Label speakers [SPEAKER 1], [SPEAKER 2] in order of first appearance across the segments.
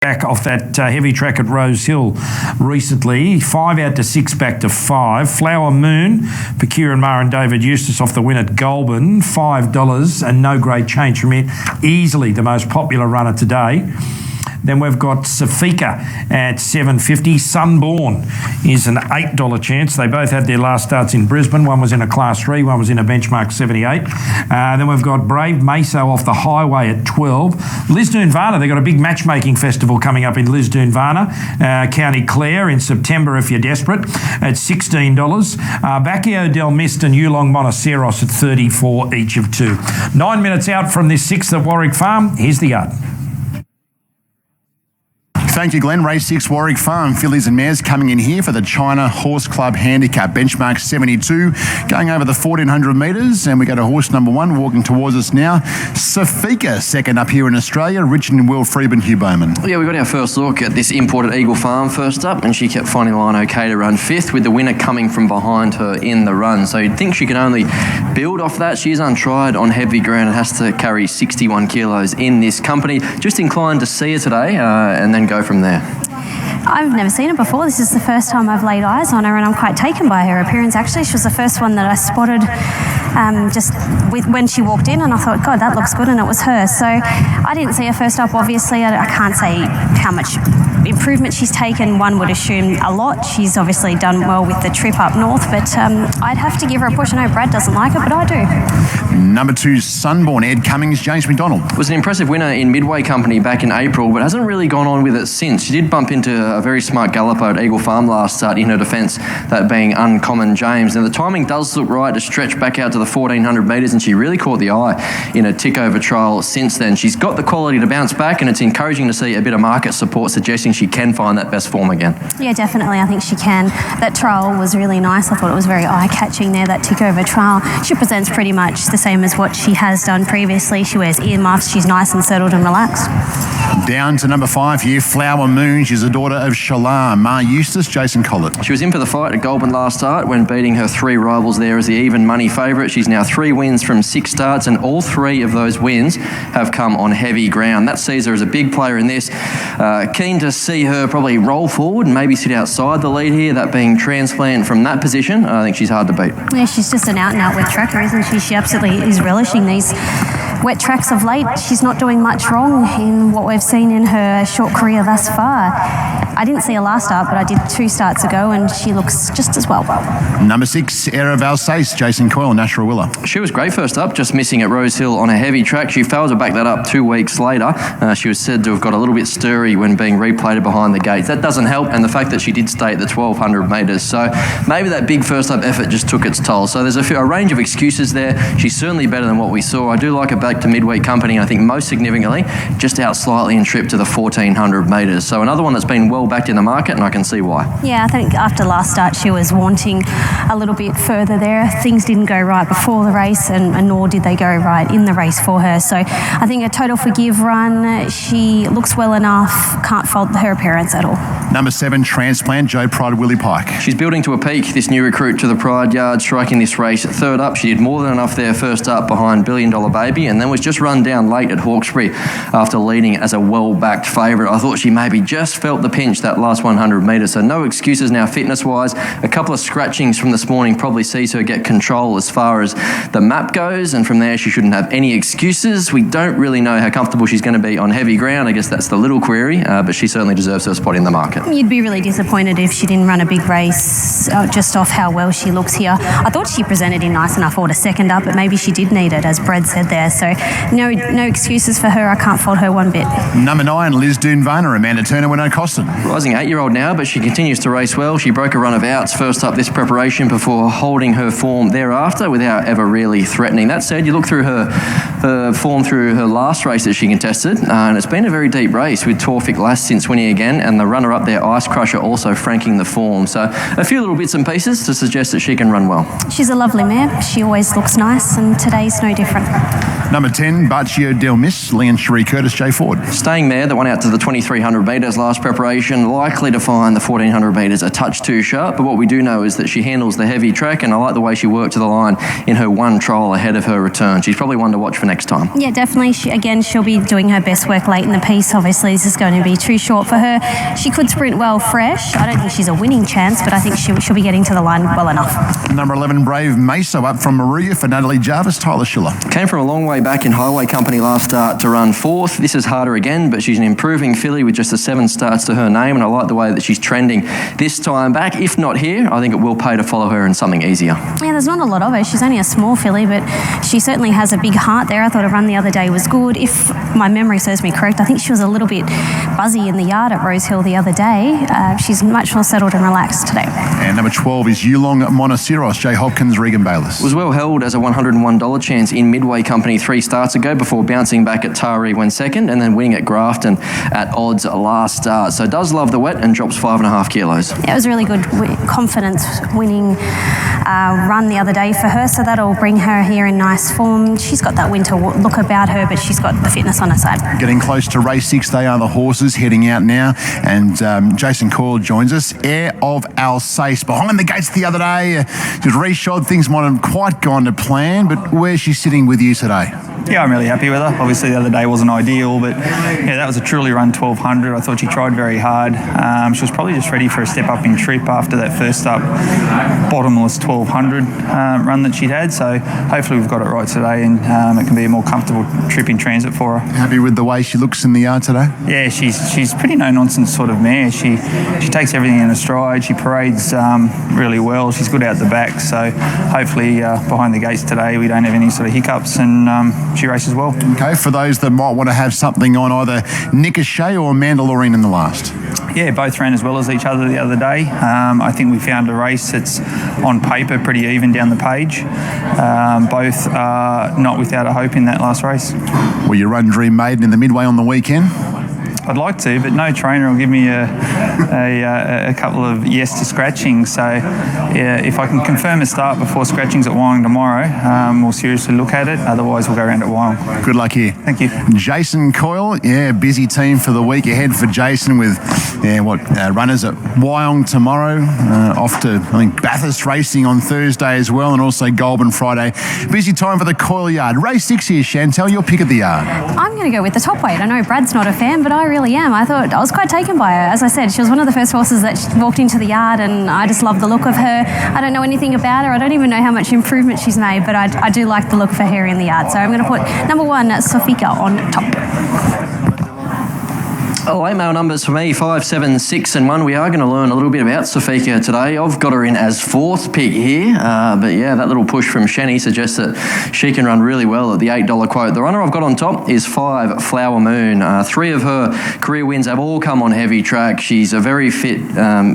[SPEAKER 1] back off that heavy track at Rose Hill recently. 5 out to 6 back to 5. Flower Moon for Kieran Maher and David Eustace off the win at Goulburn. $5 and no great change from it. Easily the most popular runner today. Then we've got Safika at $7.50. Sunborn is an $8 chance. They both had their last starts in Brisbane. One was in a Class 3, one was in a Benchmark 78. Then we've got Brave Meso off the Highway at $12. Lisdoonvarna, they've got a big matchmaking festival coming up in Lisdoonvarna, County Clare in September if you're desperate, at $16. Bacchio del Mist and Yulong Monoceros at $34 each of 2. 9 minutes out from this 6th at Warwick Farm. Here's the yard.
[SPEAKER 2] Thank you, Glenn. Race 6, Warwick Farm. Fillies and mares coming in here for the China Horse Club Handicap. Benchmark 72, going over the 1,400 metres. And we go to horse number 1, walking towards us now. Safika, second up here in Australia. Richard and Will Freeman, Hugh Bowman.
[SPEAKER 3] Yeah, we got our first look at this imported Eagle Farm first up, and she kept finding the line okay to run 5th, with the winner coming from behind her in the run. So you'd think she can only build off that. She is untried on heavy ground and has to carry 61 kilos in this company. Just inclined to see her today and then go from there.
[SPEAKER 4] I've never seen her before. This is the first time I've laid eyes on her, and I'm quite taken by her appearance. Actually, she was the first one that I spotted when she walked in, and I thought, God, that looks good, and it was her. So I didn't see her first up, obviously. I can't say how much improvement she's taken. One would assume a lot. She's obviously done well with the trip up north, but I'd have to give her a push. I know Brad doesn't like her, but I do.
[SPEAKER 2] Number 2, Sunborn, Ed Cummings, James McDonald.
[SPEAKER 3] Was an impressive winner in Midway Company back in April, but hasn't really gone on with it since. She did bump into a very smart galloper at Eagle Farm last start in her defence, that being Uncommon James. Now the timing does look right to stretch back out to the 1,400 metres, and she really caught the eye in a tick-over trial since then. She's got the quality to bounce back, and it's encouraging to see a bit of market support suggesting she can find that best form again.
[SPEAKER 4] Yeah, definitely. I think she can. That trial was really nice. I thought it was very eye-catching there, that tick-over trial. She presents pretty much the same as what she has done previously. She wears earmuffs. She's nice and settled and relaxed.
[SPEAKER 2] Down to number 5 here, Flower Moon. She's a daughter of Shalom. Ma Eustace, Jason Collett.
[SPEAKER 3] She was in for the fight at Goulburn last start when beating her 3 rivals there as the even money favourite. She's now 3 wins from 6 starts, and all 3 of those wins have come on heavy ground. That sees her as a big player in this. Keen to see her probably roll forward and maybe sit outside the lead here, that being Transplant from that position. I think she's hard to beat.
[SPEAKER 4] Yeah, she's just an out-and-out wet tracker, isn't she? She absolutely is relishing these wet tracks of late. She's not doing much wrong in what we've seen in her short career thus far. I didn't see her last start, but I did 2 starts ago, and she looks just as well.
[SPEAKER 2] Number 6, Era Valsace, Jason Coyle, Nashua Willa.
[SPEAKER 3] She was great first up, just missing at Rose Hill on a heavy track. She failed to back that up 2 weeks later. She was said to have got a little bit stirry when being replated behind the gates. That doesn't help, and the fact that she did stay at the 1,200 metres. So maybe that big first up effort just took its toll. So there's a range of excuses there. She's certainly better than what we saw. I do like her back to Midway Company, and I think most significantly, just out slightly in trip to the 1,400 metres. So another one that's been well backed in the market, and I can see why.
[SPEAKER 4] Yeah, I think after last start she was wanting a little bit further there. Things didn't go right before the race, and nor did they go right in the race for her. So I think a total forgive run. She looks well enough. Can't fault her appearance at all.
[SPEAKER 2] Number 7, Transplant, Joe Pride, Willie Pike.
[SPEAKER 3] She's building to a peak, this new recruit to the Pride Yard, striking this race 3rd up. She did more than enough there first up behind Billion Dollar Baby, and then was just run down late at Hawkesbury after leading as a well-backed favourite. I thought she maybe just felt the pinch that last 100 metres, so no excuses now fitness-wise. A couple of scratchings from this morning probably sees her get control as far as the map goes, and from there she shouldn't have any excuses. We don't really know how comfortable she's going to be on heavy ground. I guess that's the little query, but she certainly deserves her spot in the market.
[SPEAKER 4] You'd be really disappointed if she didn't run a big race just off how well she looks here. I thought she presented in nice enough order 2nd up, but maybe she did need it, as Brad said there. So no excuses for her. I can't fault her one bit.
[SPEAKER 2] Number 9, Lisdoonvarna, Amanda Turner, Winnow Costin.
[SPEAKER 3] Rising 8-year-old now, but she continues to race well. She broke a run of outs first up this preparation before holding her form thereafter without ever really threatening. That said, you look through her form through her last race that she contested, and it's been a very deep race with Torfik last since winning again, and the runner-up there, Ice Crusher, also franking the form. So a few little bits and pieces to suggest that she can run well.
[SPEAKER 4] She's a lovely mare. She always looks nice, and today's no different.
[SPEAKER 2] Number 10, Bacchio del Mist, Leon Cherie Curtis, Jay Ford.
[SPEAKER 3] Staying there, that went out to the 2,300 metres last preparation. position, likely to find the 1400 metres a touch too sharp, but what we do know is that she handles the heavy track, and I like the way she worked to the line in her one trial ahead of her return. She's probably one to watch for next time.
[SPEAKER 4] Yeah, definitely. She'll be doing her best work late in the piece. Obviously, this is going to be too short for her. She could sprint well fresh. I don't think she's a winning chance, but I think she'll be getting to the line well enough.
[SPEAKER 2] Number 11, Brave Meso, up from Moruya for Natalie Jarvis. Tyler Schiller.
[SPEAKER 3] Came from a long way back in Highway Company last start to run fourth. This is harder again, but she's an improving filly with just the 7 starts to her name, and I like the way that she's trending this time back. If not here, I think it will pay to follow her in something easier.
[SPEAKER 4] Yeah, there's not a lot of her. She's only a small filly, but she certainly has a big heart there. I thought her run the other day was good. If my memory serves me correct, I think she was a little bit buzzy in the yard at Rosehill the other day. She's much more settled and relaxed today.
[SPEAKER 2] And number 12 is Yulong Monoceros, Jay Hopkins, Regan Bayliss.
[SPEAKER 3] Was well held as a $101 chance in Midway Company 3 starts ago before bouncing back at Taree when second and then winning at Grafton at odds last start. So does love the wet and drops 5.5 kilos.
[SPEAKER 4] Yeah, it was really good confidence winning run the other day for her, so that'll bring her here in nice form. She's got that winter look about her, but she's got the fitness on her side.
[SPEAKER 2] Getting close to race 6, they are the horses heading out now, and Jason Coyle joins us. Heir of Alsace behind the gates the other day, just reshod. Things might have quite gone to plan, but where's she sitting with you today?
[SPEAKER 5] Yeah, I'm really happy with her. Obviously, the other day wasn't ideal, but yeah, that was a truly run 1200. I thought she tried very hard. She was probably just ready for a step up in trip after that first up bottomless 1200 run that she'd had. So hopefully we've got it right today, and it can be a more comfortable trip in transit for her.
[SPEAKER 2] Happy with the way she looks in the yard today?
[SPEAKER 5] Yeah, she's pretty no nonsense sort of mare. She takes everything in a stride. She parades really well. She's good out the back. So hopefully behind the gates today we don't have any sort of hiccups, and she races well.
[SPEAKER 2] Okay, for those that might want to have something on either Nick O'Shea or Mandalorian in the last.
[SPEAKER 5] Yeah, both ran as well as each other the other day. I think we found a race that's on paper pretty even down the page. Both are not without a hope in that last race.
[SPEAKER 2] Will you run Dream Maiden in the Midway on the weekend?
[SPEAKER 5] I'd like to, but no trainer will give me a couple of yes to scratching. So yeah, if I can confirm a start before scratchings at Wyong tomorrow, we'll seriously look at it. Otherwise, we'll go around at Wyong.
[SPEAKER 2] Good luck here.
[SPEAKER 5] Thank you.
[SPEAKER 2] Jason Coyle, busy team for the week ahead for Jason with runners at Wyong tomorrow. Off to, I think, Bathurst racing on Thursday as well, and also Goulburn Friday. Busy time for the Coyle yard. Race 6 here, Chantel, your pick of the yard.
[SPEAKER 4] I'm going to go with the top weight. I know Brad's not a fan, but I really am. I was quite taken by her. As I said, she was one of the first horses that walked into the yard, and I just love the look of her. I don't know anything about her. I don't even know how much improvement she's made, but I do like the look of her here in the yard. So I'm going to put number 1, Sofika, on top.
[SPEAKER 3] Late mail numbers for me, 5, 7, 6 and 1. We are going to learn a little bit about Sofika today. I've got her in as 4th pick here, but yeah, that little push from Shenny suggests that she can run really well at the $8 quote. The runner I've got on top is 5, Flower Moon. 3 of her career wins have all come on heavy track. She's a very fit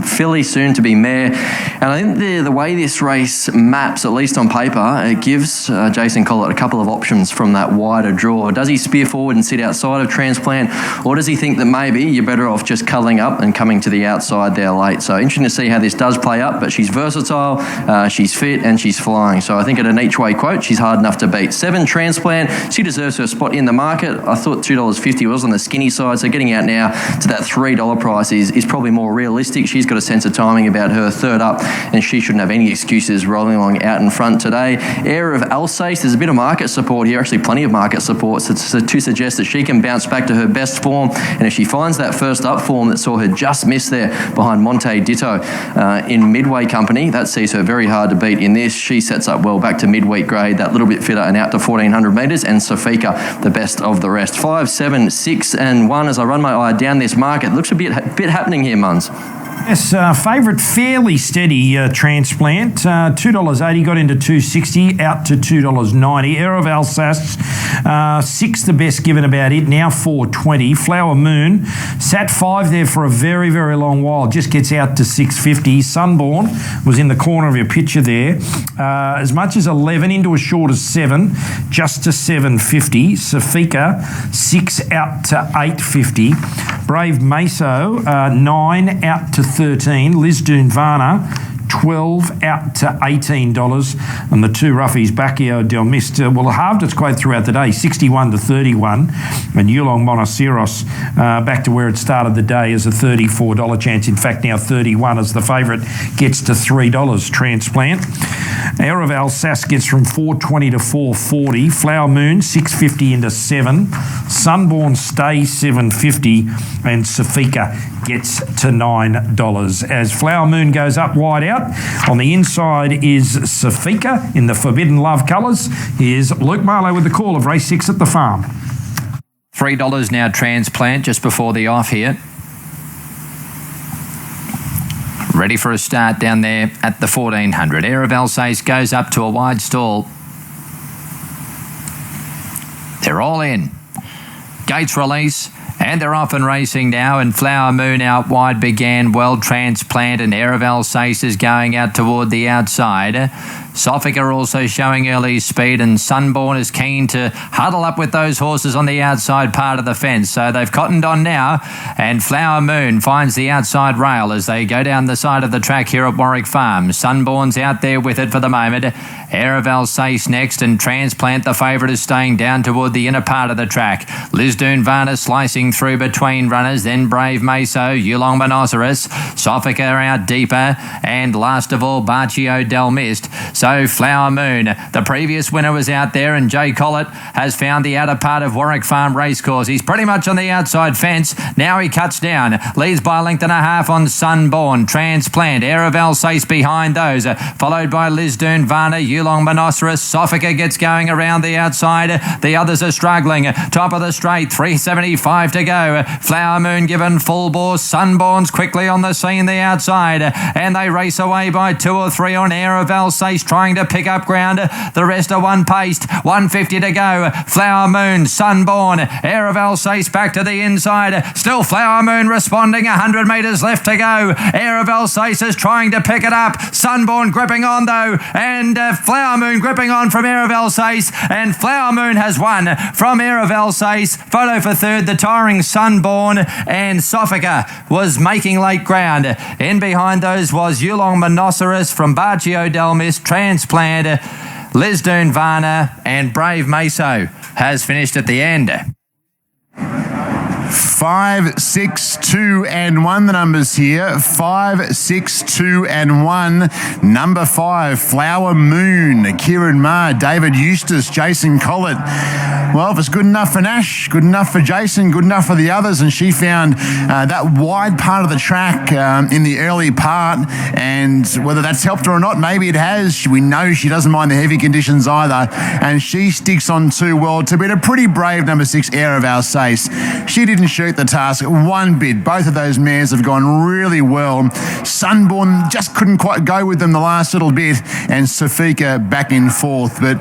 [SPEAKER 3] filly, soon to be mare, and I think the way this race maps, at least on paper, it gives Jason Collett a couple of options from that wider draw. Does he spear forward and sit outside of Transplant, or does he think that maybe you're better off just culling up and coming to the outside there late? So interesting to see how this does play up, but she's versatile, she's fit, and she's flying. So I think at an each way quote, she's hard enough to beat. 7, Transplant, she deserves her spot in the market. I thought $2.50 was on the skinny side, so getting out now to that $3 price is probably more realistic. She's got a sense of timing about her 3rd up, and she shouldn't have any excuses rolling along out in front today. Heir of Alsace, there's a bit of market support here, actually plenty of market support to suggest that she can bounce back to her best form, and if she finds that first up form that saw her just miss there behind Monte Ditto in Midway Company, that sees her very hard to beat in this. She sets up well back to midweek grade, that little bit fitter and out to 1400 metres, and Sofika the best of the rest. 5, 7, 6 and 1 as I run my eye down this market. Looks a bit happening here, Muns.
[SPEAKER 1] Yes, favourite fairly steady Transplant. $2.80 got into $2.60, out to $2.90. Heir of Alsace, 6 the best given about it, now $4.20. Flower Moon sat 5 there for a very, very long while, just gets out to $6.50. Sunborn was in the corner of your picture there. As much as 11 into as short as 7, just to $7.50. Sofika, 6 out to $8.50. Brave Meso, 9 out to 13. Liz Dunvana, $12 $12 out to $18. And the two roughies, Baccio Del Mist, halved its quote throughout the day, 61 to 31. And Yulong Monoceros back to where it started the day as a $34 chance. In fact, now 31 as the favourite gets to $3. Transplant. Air of Alsace gets from $4.20 to $4.40. Flower Moon, $6.50 into $7. Sunborn Stay, $7.50. And Safika gets to $9. As Flower Moon goes up wide out, on the inside is Safika in the Forbidden Love colours. Here's Luke Marlowe with the call of race 6 at the farm.
[SPEAKER 6] $3 now Transplant just before the off here. Ready for a start down there at the 1400. Air of Alsace goes up to a wide stall. They're all in. Gates release. And they're off and racing now, and Flower Moon out wide began well. Transplant and Air of Alsace is going out toward the outside. Sophica also showing early speed, and Sunborn is keen to huddle up with those horses on the outside part of the fence. So they've cottoned on now, and Flower Moon finds the outside rail as they go down the side of the track here at Warwick Farm. Sunborn's out there with it for the moment. Air of Alsace next, and Transplant, the favourite, is staying down toward the inner part of the track. Lisdoon Varna slicing through between runners, then Brave Meso, Yulong Monoceros, Sophica out deeper, and last of all, Baccio Del Mist. So Flower Moon, the previous winner, was out there, and Jay Collett has found the outer part of Warwick Farm Racecourse. He's pretty much on the outside fence. Now he cuts down, leads by a length and a half on Sunborn. Transplant, Air of Alsace behind those, followed by Lisdoon Varna, Yulong Monoceros. Sophica gets going around the outside. The others are struggling. Top of the straight, 375 to go. Flower Moon given full bore. Sunborn's quickly on the scene the outside, and they race away by 2 or 3 on Air of Alsace, trying to pick up ground. The rest are one paced. 150 to go. Flower Moon, Sunborn, Air of Alsace back to the inside. Still Flower Moon responding. 100 metres left to go. Air of Alsace is trying to pick it up. Sunborn gripping on though, and Flower Moon gripping on from Air of Alsace, and Flower Moon has won from Air of Alsace. Photo for third, the tiring Sunborn, and Sophica was making late ground. In behind those was Yulong Monoceros from Baccio Del Mist. Transplant, Lisdoon Varna, and Brave Meso has finished at the end.
[SPEAKER 2] 5, 6, 2 and 1, the numbers here. 5, 6, 2 and 1. Number 5, Flower Moon, Kieran Maher, David Eustace, Jason Collett. Well, if it's good enough for Nash, good enough for Jason, good enough for the others, and she found that wide part of the track in the early part, and whether that's helped her or not, maybe it has. We know she doesn't mind the heavy conditions either, and she sticks on too well to beat a pretty brave number 6, Air of Alsace. She didn't shoot the task one bit. Both of those mares have gone really well. Sunborn just couldn't quite go with them the last little bit, and Safika back in fourth. But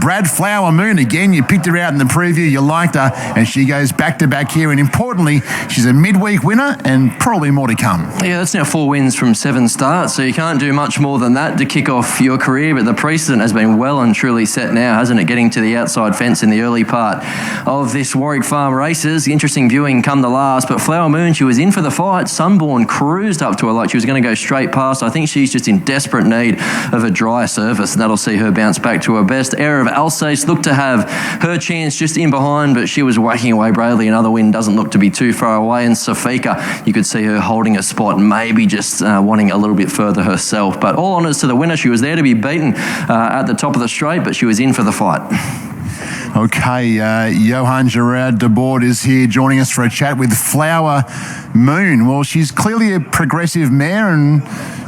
[SPEAKER 2] Brad, Flower Moon, again, you picked her out in the preview, you liked her, and she goes back-to-back here, and importantly, she's a midweek winner and probably more to come.
[SPEAKER 3] Yeah, that's now 4 wins from 7 starts, so you can't do much more than that to kick off your career, but the precedent has been well and truly set now, hasn't it, getting to the outside fence in the early part of this Warwick Farm races. Interesting viewing come the last, but Flower Moon, she was in for the fight. Sunborn cruised up to her like she was going to go straight past. I think she's just in desperate need of a dry surface, and that'll see her bounce back to her best. Air of Alsace looked to have her chance just in behind, but she was whacking away bravely. Another win doesn't look to be too far away, and Safika, you could see her holding a spot, maybe just wanting a little bit further herself. But all honours to the winner. She was there to be beaten at the top of the straight, but she was in for the fight.
[SPEAKER 2] Okay, Johan Gerard de Boord is here joining us for a chat with Flower Moon. Well, she's clearly a progressive mare, and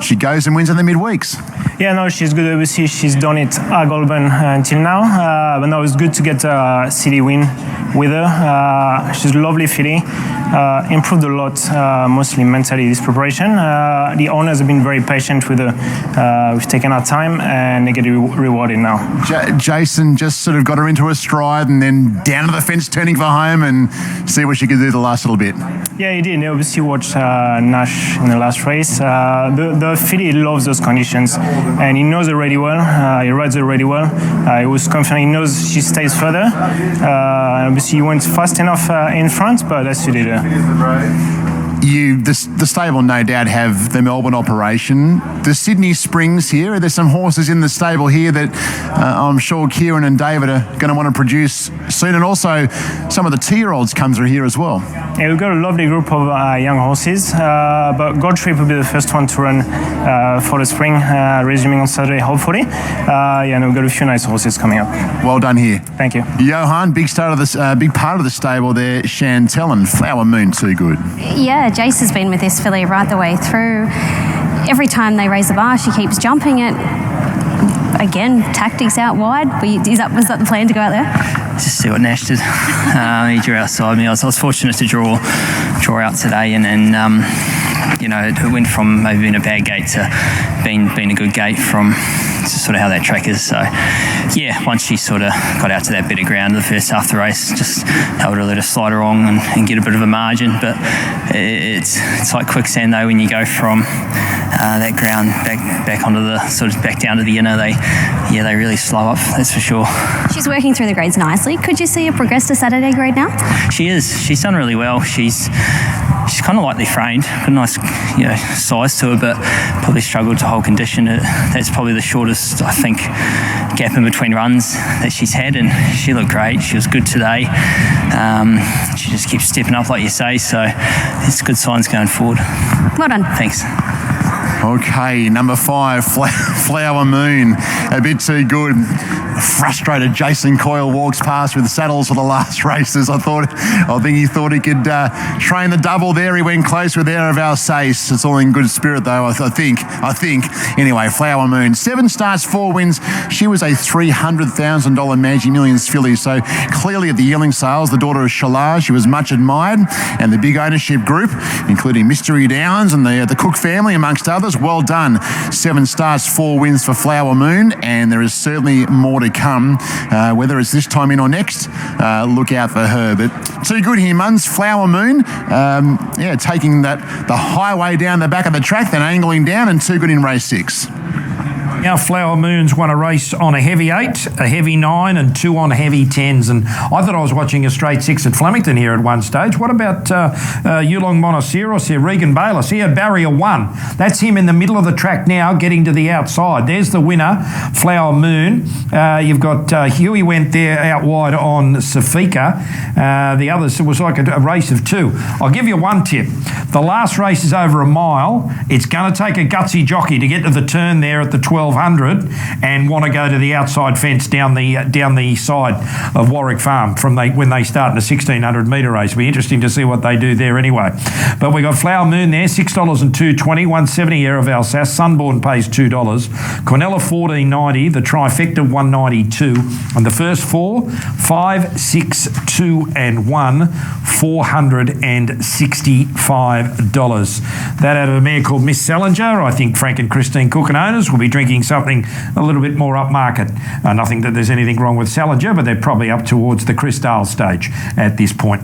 [SPEAKER 2] she goes and wins in the midweeks.
[SPEAKER 7] Yeah, no, she's good. Obviously, she's done it at Goulburn until now. But no, it's good to get a city win with her. She's a lovely filly. Improved a lot, mostly mentally, this preparation. The owners have been very patient with her. We've taken our time, and they get rewarded now.
[SPEAKER 2] Jason just sort of got her into a stride and then down to the fence turning for home, and see what she could do the last little bit.
[SPEAKER 7] Yeah, he did. He obviously watched Nash in the last race. The filly loves those conditions, and he knows her really well. He rides her really well. He was confident. He knows she stays further. Obviously, he went fast enough in front, but that suited her.
[SPEAKER 2] The stable no doubt have the Melbourne operation. The Sydney Springs here, are there some horses in the stable here that I'm sure Kieran and David are going to want to produce soon, and also some of the 2-year-olds come through here as well?
[SPEAKER 7] Yeah, we've got a lovely group of young horses, but Gold Trip will be the first one to run for the spring, resuming on Saturday, hopefully. And we've got a few nice horses coming up.
[SPEAKER 2] Well done here.
[SPEAKER 7] Thank you.
[SPEAKER 2] Johan, big part of the stable there. Chantel and Flower Moon, too good.
[SPEAKER 4] Yeah, Jace has been with this filly right the way through. Every time they raise the bar, she keeps jumping it. Again, tactics out wide. Was that the plan to go out there?
[SPEAKER 8] Just see what Nash did. He drew outside me. I was fortunate to draw out today, and it went from maybe being a bad gate to being a good gate from sort of how that track is. So, yeah, once she sort of got out to that bit of ground in the first half of the race, just able to let her slide along and get a bit of a margin. But it's like quicksand though when you go from that ground back onto the sort of back down to the inner. They really slow up. That's for sure.
[SPEAKER 4] She's working through the grades nicely. Could you see her progress to Saturday grade now?
[SPEAKER 8] She is. She's done really well. She's kind of lightly framed, got a nice size to her, but probably struggled to hold condition. That's probably the shortest, I think, gap in between runs that she's had, and she looked great. She was good today. She just keeps stepping up, like you say, so it's good signs going forward.
[SPEAKER 4] Well done.
[SPEAKER 8] Thanks.
[SPEAKER 2] Okay, number 5, Flower Moon, a bit too good. Frustrated Jason Coyle walks past with the saddles for the last races. I think he thought he could train the double there. He went close with Air of Alsace. It's all in good spirit though, I think. Anyway, Flower Moon, 7 starts, 4 wins. She was a $300,000 Maggie Millions filly, so clearly at the yearling sales, the daughter of Shalar, she was much admired, and the big ownership group, including Mystery Downs and the Cook family, amongst others. Well done. 7 starts, 4 wins for Flower Moon, and there is certainly more to come. Whether it's this time in or next, look out for her. But too good here, Muns. Flower Moon, taking the highway down the back of the track, then angling down, and too good in race 6.
[SPEAKER 1] Now Flower Moon's won a race on a heavy 8, a heavy 9 and 2 on heavy 10s. And I thought I was watching a straight 6 at Flemington here at one stage. What about Yulong Monoceros here, Regan Bayless here, barrier 1. That's him in the middle of the track now, getting to the outside. There's the winner, Flower Moon. You've got Huey went there out wide on Safika. The others, it was like a race of 2. I'll give you one tip. The last race is over a mile. It's going to take a gutsy jockey to get to the turn there at the 1200 and want to go to the outside fence down the side of Warwick Farm when they start in a 1600 metre race. It'll be interesting to see what they do there anyway. But we got Flower Moon there, $6 and $2.20, 170 Air of Alsace, Sunborn pays $2, Quinella $14.90, the trifecta $192, and the first 4, 5, 6, 2 and 1, $465. That out of a mare called Miss Salinger. I think Frank and Christine Cook and owners will be drinking something a little bit more upmarket. Nothing that there's anything wrong with Salinger, but they're probably up towards the Cristal stage at this point.